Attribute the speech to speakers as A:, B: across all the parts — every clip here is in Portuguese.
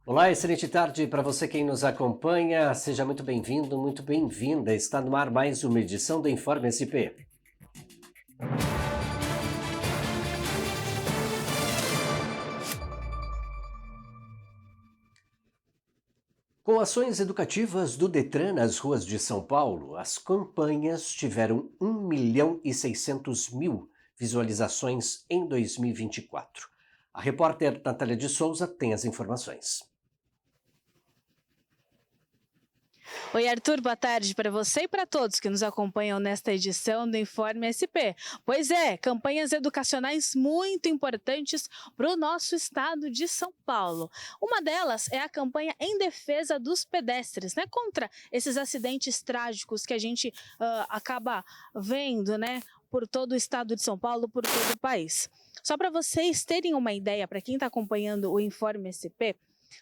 A: Olá, excelente tarde para você quem nos acompanha. Seja muito bem-vindo, muito bem-vinda. Está no ar mais uma edição do Informe SP. Com ações educativas do Detran nas ruas de São Paulo, as campanhas tiveram 1.600.000 visualizações em 2024. A repórter Natália de Souza tem as informações.
B: Oi, Arthur, boa tarde para você e para todos que nos acompanham nesta edição do Informe SP. Pois é, campanhas educacionais muito importantes para o nosso estado de São Paulo. Uma delas é a campanha em defesa dos pedestres, contra esses acidentes trágicos que a gente acaba vendo, por todo o estado de São Paulo, por todo o país. Só para vocês terem uma ideia, para quem está acompanhando o Informe SP,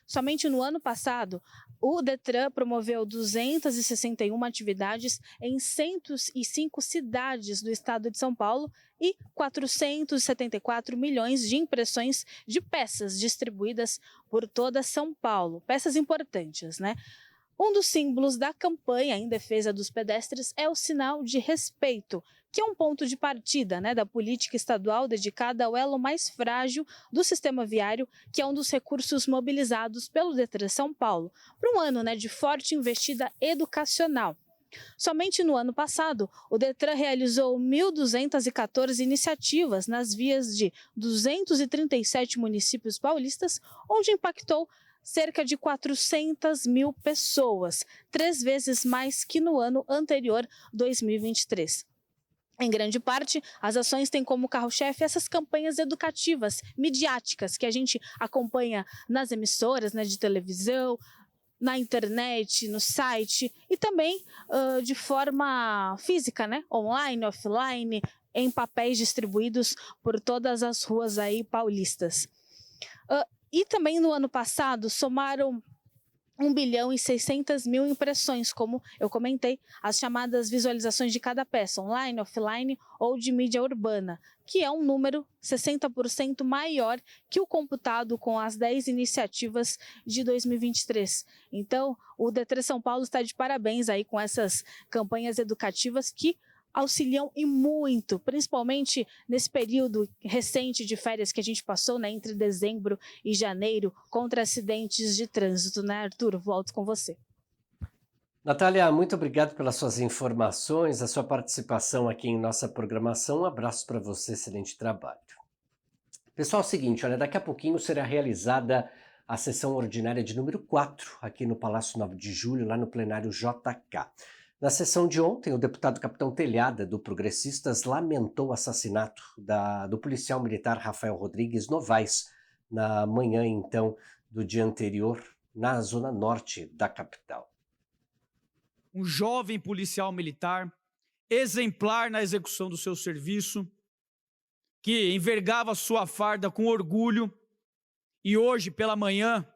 B: somente no ano passado, o Detran promoveu 261 atividades em 105 cidades do estado de São Paulo e 474 milhões de impressões de peças distribuídas por toda São Paulo. Peças importantes, Um dos símbolos da campanha em defesa dos pedestres é o sinal de respeito, que é um ponto de partida da política estadual dedicada ao elo mais frágil do sistema viário, que é um dos recursos mobilizados pelo Detran São Paulo, para um ano de forte investida educacional. Somente no ano passado, o Detran realizou 1.214 iniciativas nas vias de 237 municípios paulistas, onde impactou cerca de 400.000 pessoas, 3 vezes mais que no ano anterior, 2023. Em grande parte, as ações têm como carro-chefe essas campanhas educativas, midiáticas, que a gente acompanha nas emissoras de televisão, na internet, no site e também de forma física, online, offline, em papéis distribuídos por todas as ruas aí paulistas. E também no ano passado somaram 1.600.000 impressões, como eu comentei, as chamadas visualizações de cada peça, online, offline ou de mídia urbana, que é um número 60% maior que o computado com as 10 iniciativas de 2023. Então, o Detran São Paulo está de parabéns aí com essas campanhas educativas que auxiliam e muito, principalmente nesse período recente de férias que a gente passou, entre dezembro e janeiro, contra acidentes de trânsito, Arthur? Volto com você.
A: Natália, muito obrigado pelas suas informações, a sua participação aqui em nossa programação. Um abraço para você, excelente trabalho. Pessoal, é o seguinte, olha, daqui a pouquinho será realizada a sessão ordinária de número 4 aqui no Palácio 9 de Julho, lá no plenário JK. Na sessão de ontem, o deputado Capitão Telhada, do Progressistas, lamentou o assassinato do policial militar Rafael Rodrigues Novaes na manhã, então, do dia anterior, na zona norte da capital.
C: Um jovem policial militar, exemplar na execução do seu serviço, que envergava sua farda com orgulho e hoje, pela manhã,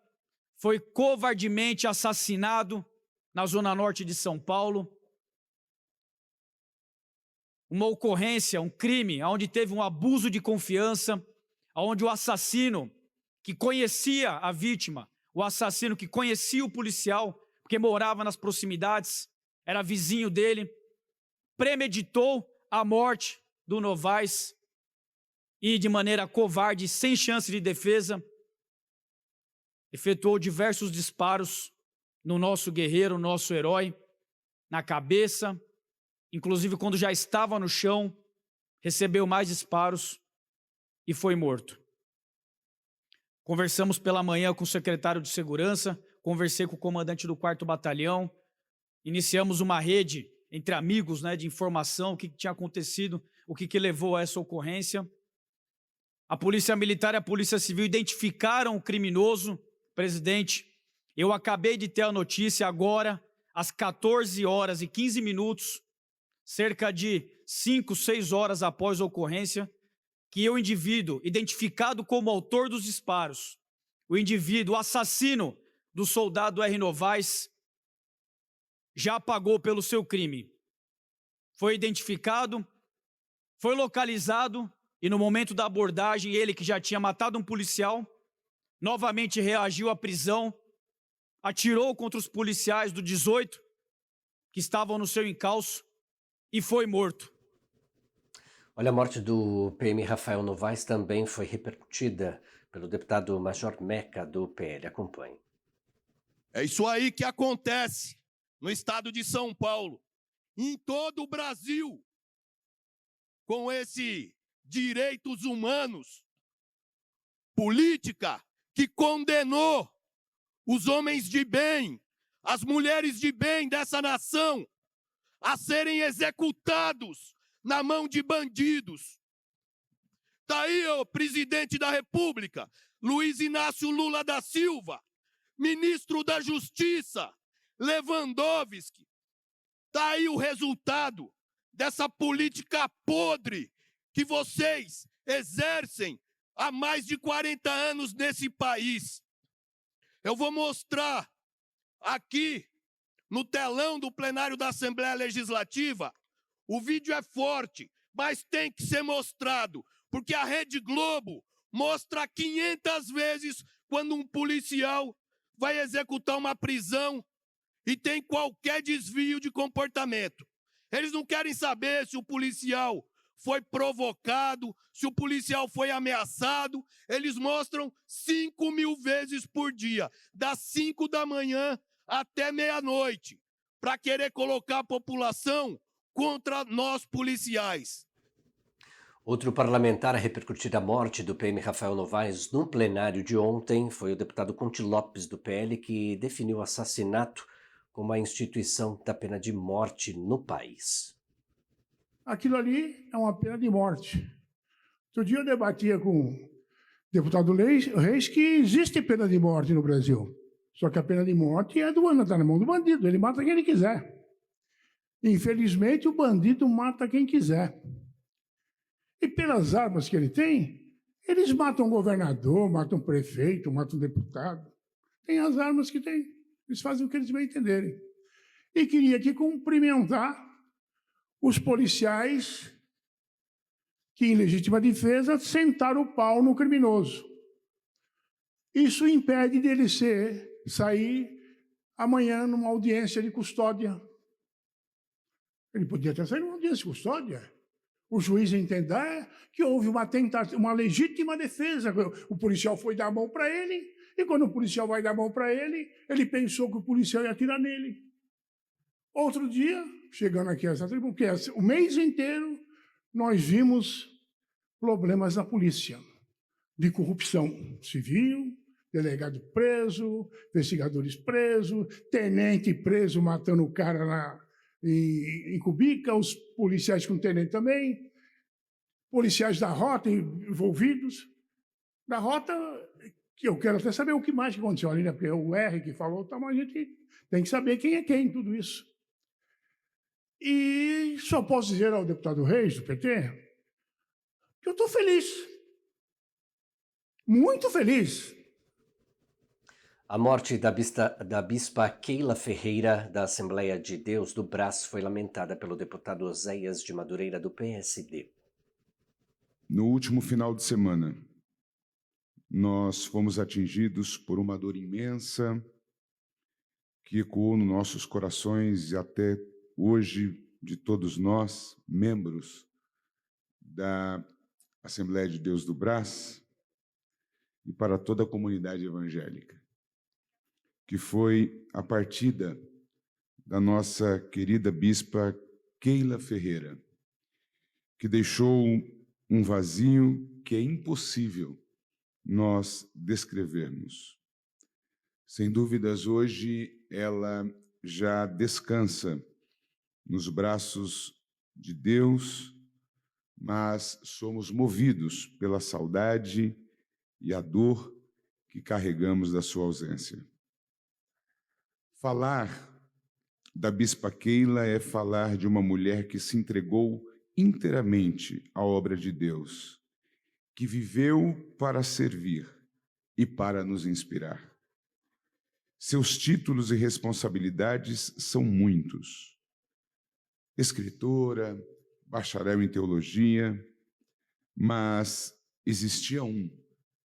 C: foi covardemente assassinado na zona norte de São Paulo. Uma ocorrência, um crime, onde teve um abuso de confiança, onde o assassino que conhecia a vítima, o assassino que conhecia o policial, porque morava nas proximidades, era vizinho dele, premeditou a morte do Novaes e, de maneira covarde, sem chance de defesa, efetuou diversos disparos no nosso guerreiro, nosso herói, na cabeça, inclusive quando já estava no chão, recebeu mais disparos e foi morto. Conversamos pela manhã com o secretário de Segurança, conversei com o comandante do 4º Batalhão, iniciamos uma rede entre amigos de informação, o que tinha acontecido, o que levou a essa ocorrência. A Polícia Militar e a Polícia Civil identificaram o criminoso. Presidente, eu acabei de ter a notícia agora, às 14 horas e 15 minutos, cerca de 5, 6 horas após a ocorrência, que o indivíduo, identificado como autor dos disparos, o indivíduo, o assassino do soldado R. Novaes, já pagou pelo seu crime. Foi identificado, foi localizado e no momento da abordagem, ele que já tinha matado um policial, novamente reagiu à prisão atirou contra os policiais do 18 que estavam no seu encalço e foi morto.
A: Olha, a morte do PM Rafael Novaes também foi repercutida pelo deputado Major Meca, do PL. Acompanhe.
D: É isso aí que acontece no estado de São Paulo, em todo o Brasil, com esse direitos humanos, política que condenou os homens de bem, as mulheres de bem dessa nação a serem executados na mão de bandidos. Está aí o presidente da República, Luiz Inácio Lula da Silva, ministro da Justiça, Lewandowski. Está aí o resultado dessa política podre que vocês exercem há mais de 40 anos nesse país. Eu vou mostrar aqui no telão do plenário da Assembleia Legislativa. O vídeo é forte, mas tem que ser mostrado, porque a Rede Globo mostra 500 vezes quando um policial vai executar uma prisão e tem qualquer desvio de comportamento. Eles não querem saber se o policial foi provocado, se o policial foi ameaçado. Eles mostram 5.000 vezes por dia, das 5 da manhã até meia-noite, para querer colocar a população contra nós policiais.
A: Outro parlamentar a repercutir a morte do PM Rafael Novaes no plenário de ontem foi o deputado Conte Lopes, do PL, que definiu o assassinato como a instituição da pena de morte no país.
E: Aquilo ali é uma pena de morte. Outro dia eu debatia com o deputado Reis que existe pena de morte no Brasil. Só que a pena de morte está na mão do bandido, ele mata quem ele quiser. Infelizmente, o bandido mata quem quiser. E pelas armas que ele tem, eles matam governador, matam prefeito, matam deputado. Tem as armas que tem. Eles fazem o que eles bem entenderem. E queria aqui cumprimentar os policiais que, em legítima defesa, sentaram o pau no criminoso. Isso impede dele sair amanhã numa audiência de custódia. Ele podia até sair numa audiência de custódia. O juiz entender que houve uma legítima defesa. O policial foi dar a mão para ele, e quando o policial vai dar a mão para ele, ele pensou que o policial ia atirar nele. Outro dia, chegando aqui a essa tribuna, porque o mês inteiro nós vimos problemas na polícia, de corrupção civil, delegado preso, investigadores presos, tenente preso matando o cara em Cubica, os policiais com tenente também, policiais da rota envolvidos. Da rota, que eu quero até saber o que mais aconteceu ali, né? Porque é o R que falou, tá, mas a gente tem que saber quem é quem, tudo isso. E só posso dizer ao deputado Reis, do PT, que eu estou feliz. Muito feliz.
A: A morte da bispa Keila Ferreira, da Assembleia de Deus do Brás, foi lamentada pelo deputado Oséias de Madureira, do PSD.
F: No último final de semana, nós fomos atingidos por uma dor imensa que ecoou nos nossos corações e até hoje de todos nós, membros da Assembleia de Deus do Brás, e para toda a comunidade evangélica, que foi a partida da nossa querida bispa Keila Ferreira, que deixou um vazio que é impossível nós descrevermos. Sem dúvidas, hoje ela já descansa nos braços de Deus, mas somos movidos pela saudade e a dor que carregamos da sua ausência. Falar da bispa Keila é falar de uma mulher que se entregou inteiramente à obra de Deus, que viveu para servir e para nos inspirar. Seus títulos e responsabilidades são muitos. Escritora, bacharel em teologia, mas existia um,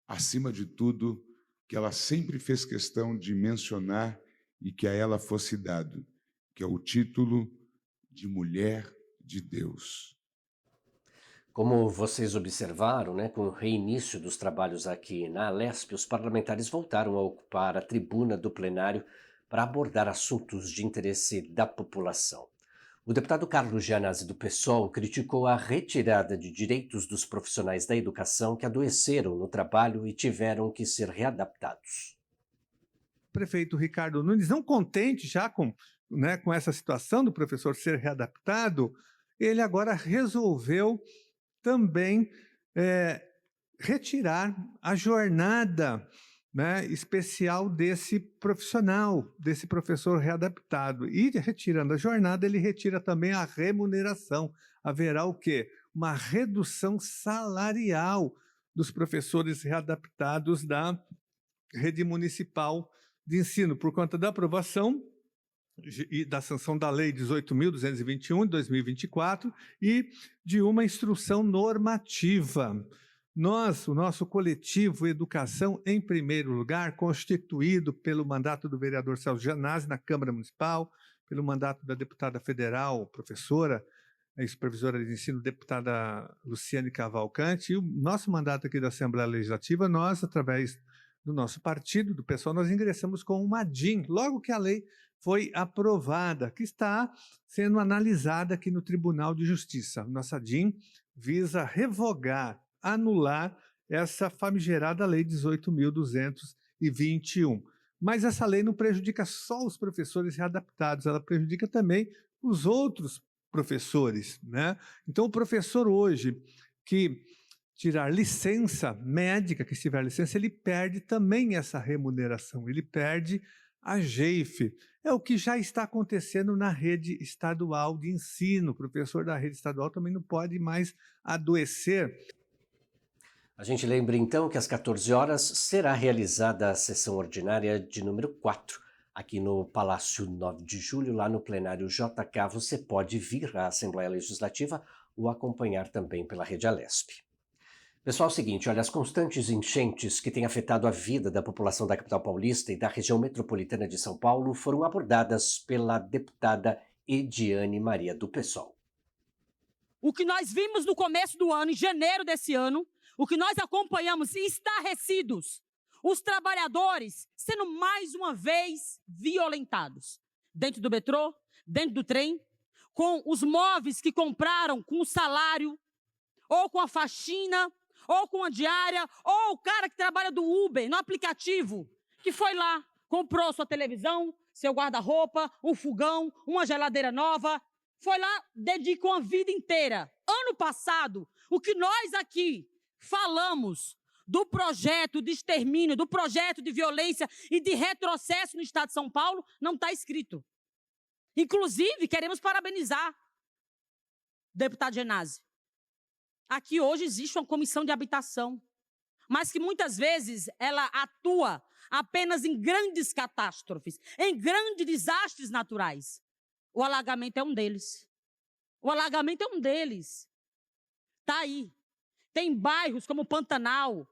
F: acima de tudo, que ela sempre fez questão de mencionar e que a ela fosse dado, que é o título de Mulher de Deus.
A: Como vocês observaram, né, com o reinício dos trabalhos aqui na Alesp, os parlamentares voltaram a ocupar a tribuna do plenário para abordar assuntos de interesse da população. O deputado Carlos Gianazzi, do PSOL, criticou a retirada de direitos dos profissionais da educação que adoeceram no trabalho e tiveram que ser readaptados.
G: O prefeito Ricardo Nunes, não contente já com essa situação do professor ser readaptado, ele agora resolveu também retirar a jornada, né, especial desse profissional, desse professor readaptado. E retirando a jornada, ele retira também a remuneração. Haverá o quê? Uma redução salarial dos professores readaptados da rede municipal de ensino, por conta da aprovação e da sanção da Lei 18.221, de 2024, e de uma instrução normativa. O nosso coletivo Educação em Primeiro Lugar, constituído pelo mandato do vereador Celso Gianazzi na Câmara Municipal, pelo mandato da deputada federal, professora e supervisora de ensino, deputada Luciane Cavalcante, e o nosso mandato aqui da Assembleia Legislativa, nós, através do nosso partido, do PSOL, nós ingressamos com uma DIN, logo que a lei foi aprovada, que está sendo analisada aqui no Tribunal de Justiça. Nossa DIN visa revogar, anular essa famigerada Lei 18.221. Mas essa lei não prejudica só os professores readaptados, ela prejudica também os outros professores, né? Então, o professor hoje que tirar licença médica, que estiver licença, ele perde também essa remuneração, ele perde a GEIF. É o que já está acontecendo na rede estadual de ensino. O professor da rede estadual também não pode mais adoecer.
A: A gente lembra então que às 14 horas será realizada a sessão ordinária de número 4, aqui no Palácio 9 de Julho, lá no plenário JK. Você pode vir à Assembleia Legislativa ou acompanhar também pela Rede Alesp. Pessoal, é o seguinte, olha, as constantes enchentes que têm afetado a vida da população da capital paulista e da região metropolitana de São Paulo foram abordadas pela deputada Ediane Maria, do PSOL.
H: O que nós vimos no começo do ano, em janeiro desse ano, o que nós acompanhamos estarrecidos, os trabalhadores sendo mais uma vez violentados. Dentro do metrô, dentro do trem, com os móveis que compraram com o salário, ou com a faxina, ou com a diária, ou o cara que trabalha do Uber, no aplicativo, que foi lá, comprou sua televisão, seu guarda-roupa, um fogão, uma geladeira nova, foi lá, dedicou a vida inteira. Ano passado, o que nós aqui falamos do projeto de extermínio, do projeto de violência e de retrocesso no estado de São Paulo, não está escrito. Inclusive, queremos parabenizar o deputado Gianazzi. Aqui hoje existe uma comissão de habitação, mas que muitas vezes ela atua apenas em grandes catástrofes, em grandes desastres naturais. O alagamento é um deles. O alagamento é um deles. Está aí. Tem bairros como Pantanal,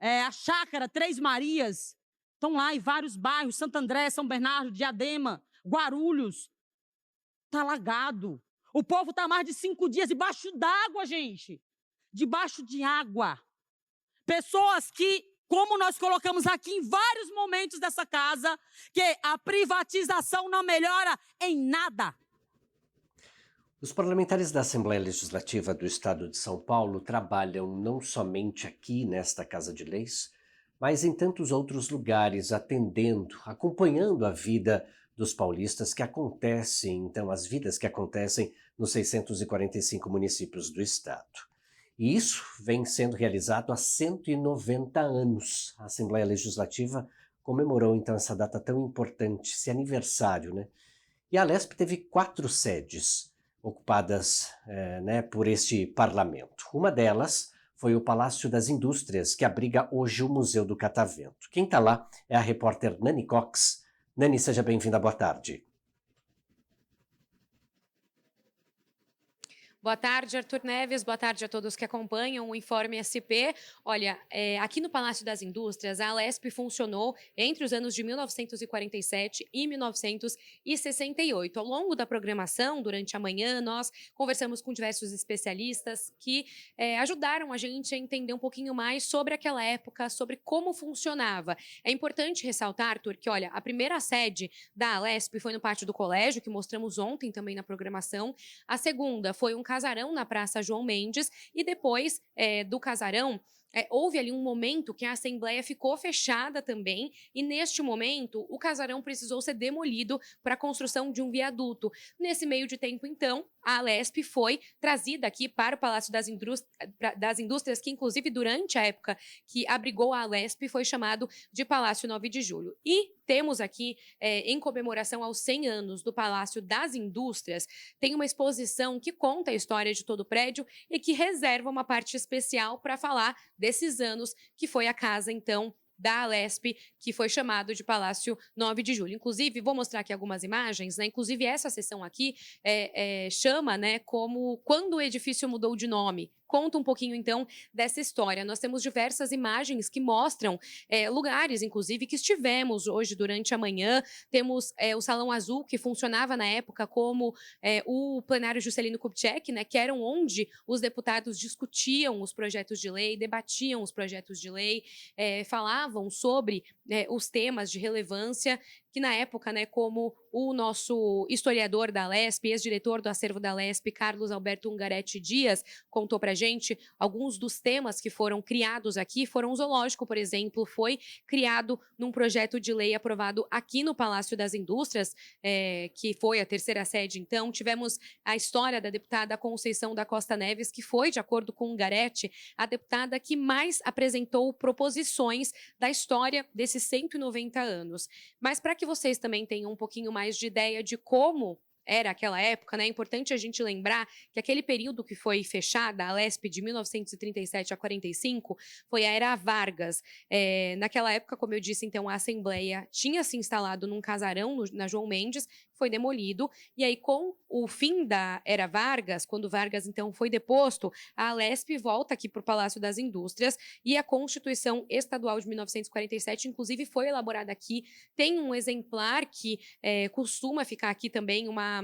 H: a Chácara, Três Marias, estão lá em vários bairros, Santo André, São Bernardo, Diadema, Guarulhos. Está alagado. O povo está mais de 5 dias debaixo d'água, gente. Debaixo de água. Pessoas que, como nós colocamos aqui em vários momentos dessa casa, que a privatização não melhora em nada.
A: Os parlamentares da Assembleia Legislativa do Estado de São Paulo trabalham não somente aqui nesta Casa de Leis, mas em tantos outros lugares, atendendo, acompanhando a vida dos paulistas que acontecem, então as vidas que acontecem nos 645 municípios do Estado. E isso vem sendo realizado há 190 anos. A Assembleia Legislativa comemorou então essa data tão importante, esse aniversário, né? E a Alesp teve 4 sedes ocupadas por este parlamento. Uma delas foi o Palácio das Indústrias, que abriga hoje o Museu do Catavento. Quem está lá é a repórter Nani Cox. Nani, seja bem-vinda, boa tarde.
I: Boa tarde, Arthur Neves. Boa tarde a todos que acompanham o Informe SP. Olha, aqui no Palácio das Indústrias, a Alesp funcionou entre os anos de 1947 e 1968. Ao longo da programação, durante a manhã, nós conversamos com diversos especialistas que ajudaram a gente a entender um pouquinho mais sobre aquela época, sobre como funcionava. É importante ressaltar, Arthur, que, olha, a primeira sede da Alesp foi no pátio do colégio, que mostramos ontem também na programação. A segunda foi um casarão na Praça João Mendes e depois do casarão houve ali um momento que a Assembleia ficou fechada também e neste momento o casarão precisou ser demolido para a construção de um viaduto. Nesse meio de tempo, então, a Alesp foi trazida aqui para o Palácio das Indústrias, que inclusive durante a época que abrigou a Alesp foi chamado de Palácio 9 de Julho. E temos aqui, em comemoração aos 100 anos do Palácio das Indústrias, tem uma exposição que conta a história de todo o prédio e que reserva uma parte especial para falar desses anos que foi a casa, então, da Alesp, que foi chamado de Palácio 9 de Julho. Inclusive, vou mostrar aqui algumas imagens, né? Inclusive, essa seção aqui chama, né, como quando o edifício mudou de nome. Conta um pouquinho, então, dessa história. Nós temos diversas imagens que mostram lugares, inclusive, que estivemos hoje durante a manhã. Temos o Salão Azul, que funcionava na época como o plenário Juscelino Kubitschek, né, que eram onde os deputados discutiam os projetos de lei, debatiam os projetos de lei, falavam sobre os temas de relevância, que na época, né, como o nosso historiador da Alesp, ex-diretor do acervo da Alesp, Carlos Alberto Ungaretti Dias, contou pra gente, alguns dos temas que foram criados aqui foram o zoológico, por exemplo, foi criado num projeto de lei aprovado aqui no Palácio das Indústrias, que foi a terceira sede, então. Tivemos a história da deputada Conceição da Costa Neves, que foi, de acordo com Ungaretti, a deputada que mais apresentou proposições da história desses 190 anos. Mas para que vocês também tenham um pouquinho mais de ideia de como era aquela época, né? É importante a gente lembrar que aquele período que foi fechada, a Alesp de 1937 a 45, foi a Era Vargas. Naquela época, como eu disse, então, a Assembleia tinha se instalado num casarão na João Mendes, foi demolido, e aí com o fim da Era Vargas, quando Vargas então foi deposto, a Alesp volta aqui para o Palácio das Indústrias e a Constituição Estadual de 1947, inclusive, foi elaborada aqui. Tem um exemplar que costuma ficar aqui também, uma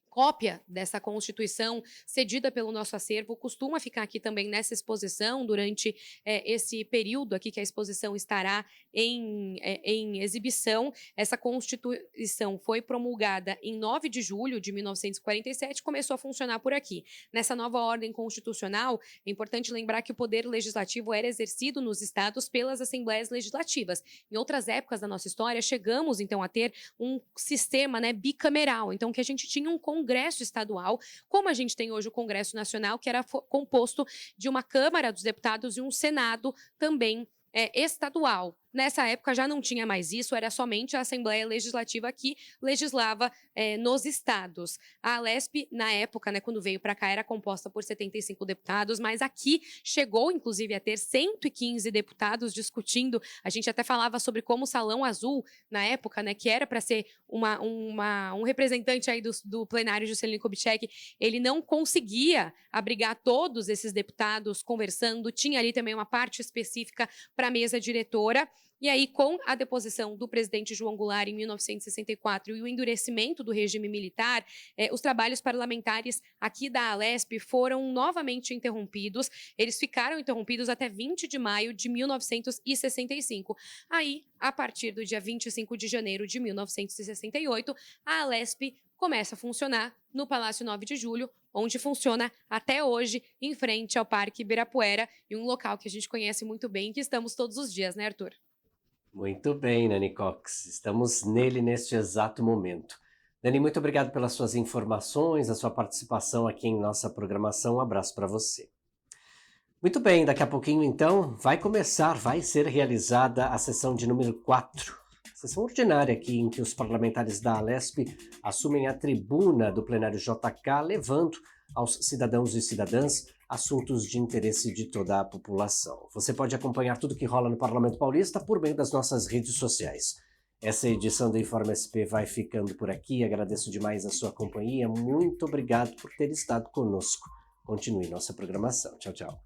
I: cópia dessa Constituição cedida pelo nosso acervo, costuma ficar aqui também nessa exposição durante esse período aqui que a exposição estará em exibição. Essa Constituição foi promulgada em 9 de julho de 1947, começou a funcionar por aqui. Nessa nova ordem constitucional, é importante lembrar que o poder legislativo era exercido nos estados pelas assembleias legislativas. Em outras épocas da nossa história, chegamos então a ter um sistema, né, bicameral, então que a gente tinha um Congresso Estadual, como a gente tem hoje o Congresso Nacional, que era composto de uma Câmara dos Deputados e um Senado também estadual. Nessa época já não tinha mais isso, era somente a Assembleia Legislativa que legislava nos estados. A Alesp, na época, né, quando veio para cá, era composta por 75 deputados, mas aqui chegou, inclusive, a ter 115 deputados discutindo. A gente até falava sobre como o Salão Azul, na época, né, que era para ser um representante aí do plenário Juscelino Kubitschek, ele não conseguia abrigar todos esses deputados conversando, tinha ali também uma parte específica para a mesa diretora. E aí, com a deposição do presidente João Goulart em 1964 e o endurecimento do regime militar, os trabalhos parlamentares aqui da Alesp foram novamente interrompidos. Eles ficaram interrompidos até 20 de maio de 1965. Aí, a partir do dia 25 de janeiro de 1968, a Alesp começa a funcionar no Palácio 9 de Julho, onde funciona até hoje, em frente ao Parque Ibirapuera, e um local que a gente conhece muito bem, que estamos todos os dias, né, Arthur?
A: Muito bem, Nani Cox. Estamos nele neste exato momento. Nani, muito obrigado pelas suas informações, a sua participação aqui em nossa programação. Um abraço para você. Muito bem, daqui a pouquinho, então, vai ser realizada a sessão de número 4. Sessão ordinária aqui em que os parlamentares da Alesp assumem a tribuna do plenário JK, levando aos cidadãos e cidadãs assuntos de interesse de toda a população. Você pode acompanhar tudo que rola no Parlamento Paulista por meio das nossas redes sociais. Essa edição do Informe SP vai ficando por aqui. Agradeço demais a sua companhia. Muito obrigado por ter estado conosco. Continue nossa programação. Tchau, tchau.